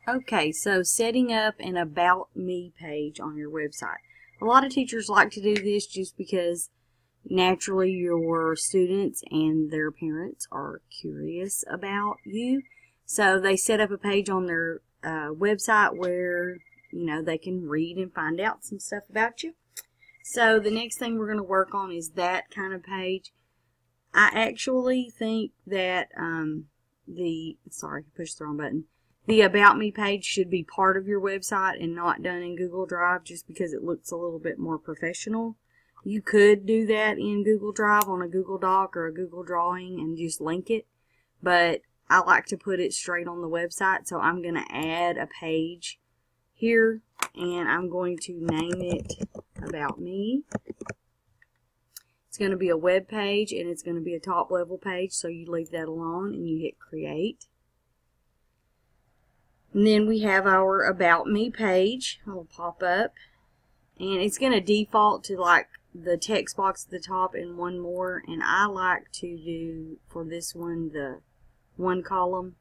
Okay, so setting up an About Me page on your website. A lot of teachers like to do this just because naturally your students and their parents are curious about you. So they set up a page on their website where, they can read and find out some stuff about you. So the next thing we're going to work on is that kind of page. I actually think that sorry, I pushed the wrong button. The About Me page should be part of your website and not done in Google Drive just because it looks a little bit more professional. You could do that in Google Drive on a Google Doc or a Google Drawing and just link it, but I like to put it straight on the website, so I'm going to add a page here and I'm going to name it About Me. It's going to be a web page and it's going to be a top level page, so you leave that alone and you hit create. And then we have our About Me page. It'll pop up and it's going to default to like the text box at the top and one more, and I like to do for this one the one column.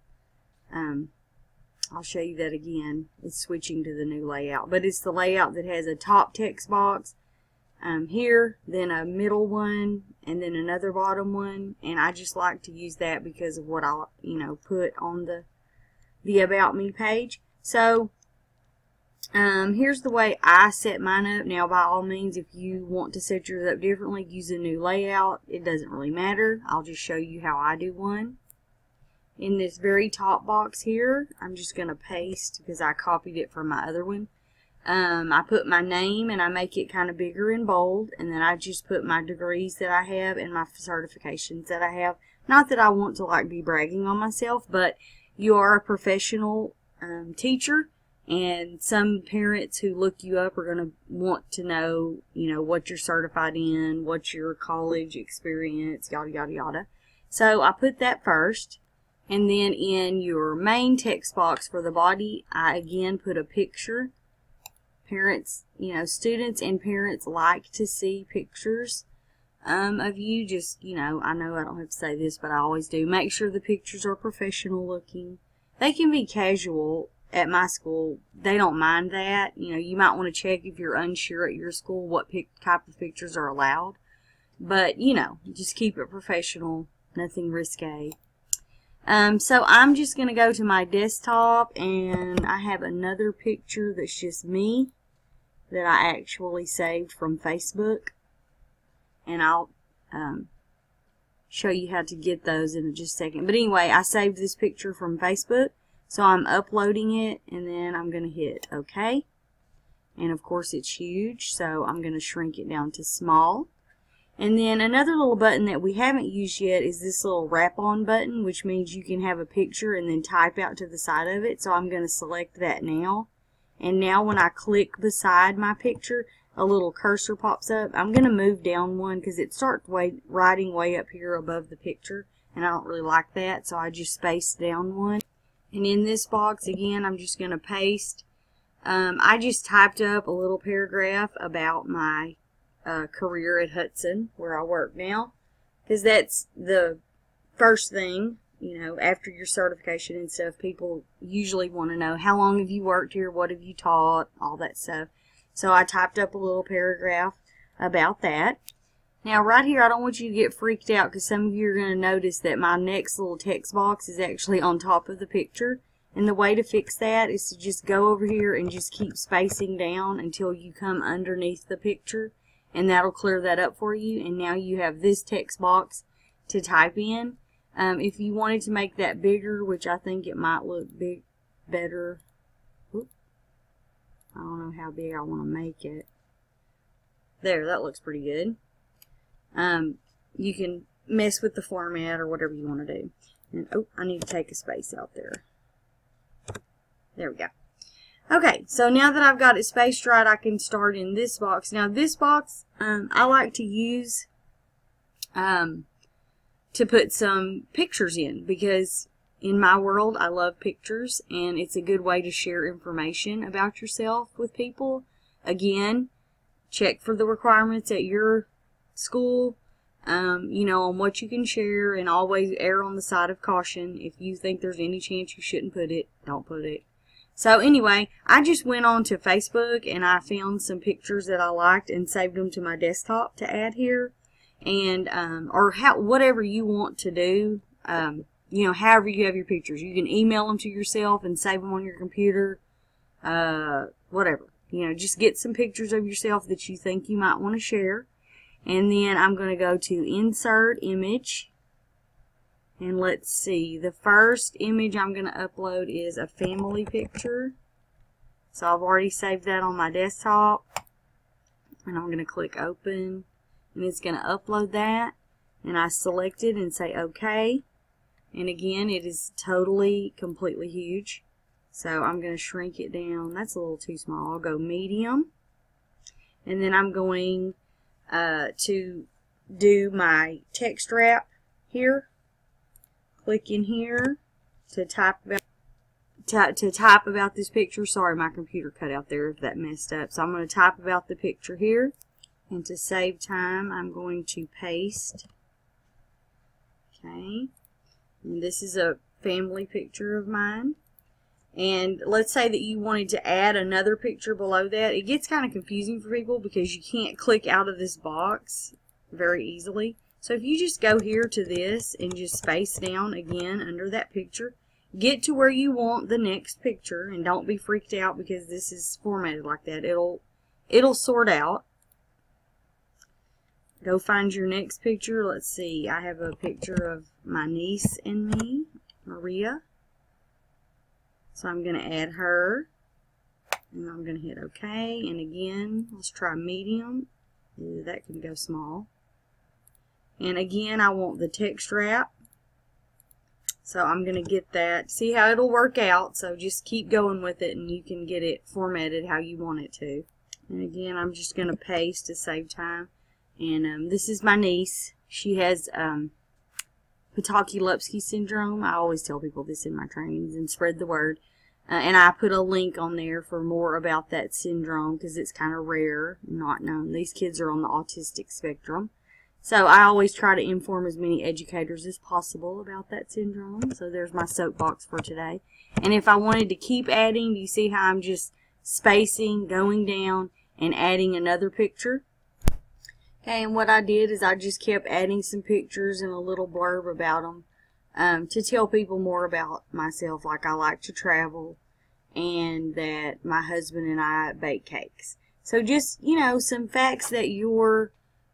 I'll show you that again. It's switching to the new layout, but it's the layout that has a top text box here, then a middle one, and then another bottom one, and I just like to use that because of what I'll put on the About Me page. So here's the way I set mine up. Now, by all means, if you want to set yours up differently, use a new layout. It doesn't really matter. I'll just show you how I do one. In this very top box here, I'm just going to paste because I copied it from my other one. I put my name and I make it kind of bigger and bold, and then I just put my degrees that I have and my certifications that I have. Not that I want to be bragging on myself, but you are a professional teacher, and some parents who look you up are going to want to know, what you're certified in, what's your college experience, yada, yada, yada. So I put that first. And then in your main text box for the body, I again put a picture. Parents, students and parents like to see pictures of you. Just, I know I don't have to say this, but I always do. Make sure the pictures are professional looking. They can be casual. At my school, they don't mind that. You might want to check if you're unsure at your school what type of pictures are allowed. But, just keep it professional, nothing risque. So I'm just going to go to my desktop, and I have another picture that's just me that I actually saved from Facebook, and I'll show you how to get those in just a second. But anyway, I saved this picture from Facebook, so I'm uploading it, and then I'm going to hit OK. And of course it's huge, so I'm going to shrink it down to small. And then another little button that we haven't used yet is this little wrap on button, which means you can have a picture and then type out to the side of it. So I'm going to select that now. And now when I click beside my picture, a little cursor pops up. I'm going to move down one because it starts writing way up here above the picture, and I don't really like that, so I just spaced down one. And in this box, again, I'm just going to paste. I just typed up a little paragraph about my career at Hudson, where I work now, because that's the first thing, after your certification and stuff. People usually want to know how long have you worked here, what have you taught, all that stuff. So I typed up a little paragraph about that. Now right here, I don't want you to get freaked out because some of you are going to notice that my next little text box is actually on top of the picture. And the way to fix that is to just go over here and just keep spacing down until you come underneath the picture. And that'll clear that up for you. And now you have this text box to type in. If you wanted to make that bigger, which I think it might look better. Whoop. I don't know how big I want to make it. There, that looks pretty good. You can mess with the format or whatever you want to do. And, oh, I need to take a space out there. There we go. Okay, so now that I've got it spaced right, I can start in this box. Now this box, I like to use to put some pictures in, because in my world I love pictures, and it's a good way to share information about yourself with people. Again, check for the requirements at your school, on what you can share, and always err on the side of caution. If you think there's any chance you shouldn't put it, don't put it. So anyway, I just went on to Facebook and I found some pictures that I liked and saved them to my desktop to add here. And, or whatever you want to do, you know, however you have your pictures. You can email them to yourself and save them on your computer, whatever. You know, just get some pictures of yourself that you think you might want to share. And then I'm going to go to Insert Image. And let's see, the first image I'm going to upload is a family picture. So I've already saved that on my desktop. And I'm going to click Open. And it's going to upload that. And I select it and say OK. And again, it is totally, completely huge. So I'm going to shrink it down. That's a little too small. I'll go medium. And then I'm going to do my text wrap here. Click in here to type about this picture. Sorry, my computer cut out there if that messed up. So I'm going to type about the picture here. And to save time, I'm going to paste. Okay. And this is a family picture of mine. And let's say that you wanted to add another picture below that. It gets kind of confusing for people because you can't click out of this box very easily. So if you just go here to this and just space down again under that picture, get to where you want the next picture, and don't be freaked out because this is formatted like that. It'll sort out. Go find your next picture. Let's see. I have a picture of my niece and me, Maria. So I'm going to add her. And I'm going to hit OK. And again, let's try medium. Ooh, that can go small. And again, I want the text wrap. So I'm going to get that. See how it'll work out. So just keep going with it and you can get it formatted how you want it to. And again, I'm just going to paste to save time. And this is my niece. She has Potocki-Lupski syndrome. I always tell people this in my trainings and spread the word. And I put a link on there for more about that syndrome because it's kind of rare, not known. These kids are on the autistic spectrum. So I always try to inform as many educators as possible about that syndrome. So there's my soapbox for today. And if I wanted to keep adding, do you see how I'm just spacing, going down, and adding another picture? Okay, and what I did is I just kept adding some pictures and a little blurb about them to tell people more about myself, like I like to travel and that my husband and I bake cakes. So just, you know, some facts that your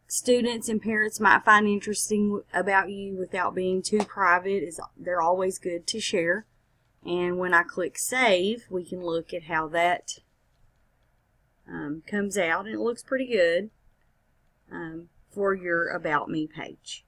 students and parents might find interesting about you without being too private. They're always good to share. And when I click Save, we can look at how that comes out, and it looks pretty good. For your About Me page.